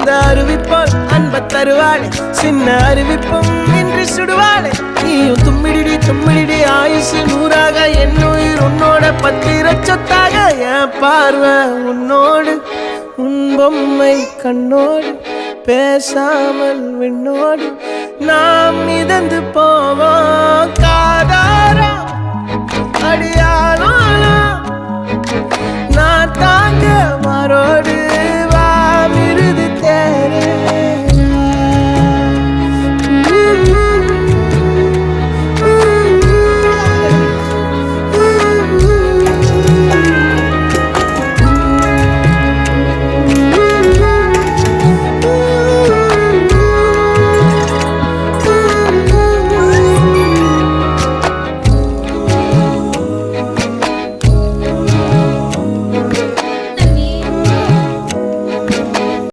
அந்த அறிவிப்பால் அன்ப தருவாளே சின்ன அறிவிப்பும் இன்று சுடுவாளே நீயும் தும்மிடி தும்மிடி ஆயுசு நூறாக என் உயிர் உன்னோட பத்திர சொத்தாக என் பார்வை உன்னோடு உன் பொம்மை கண்ணோடு பேசாமல் விண்ணோடு நாம் மிதந்து போவோம் காதாரா அடியாளோ நான் தாங்க மாறோடு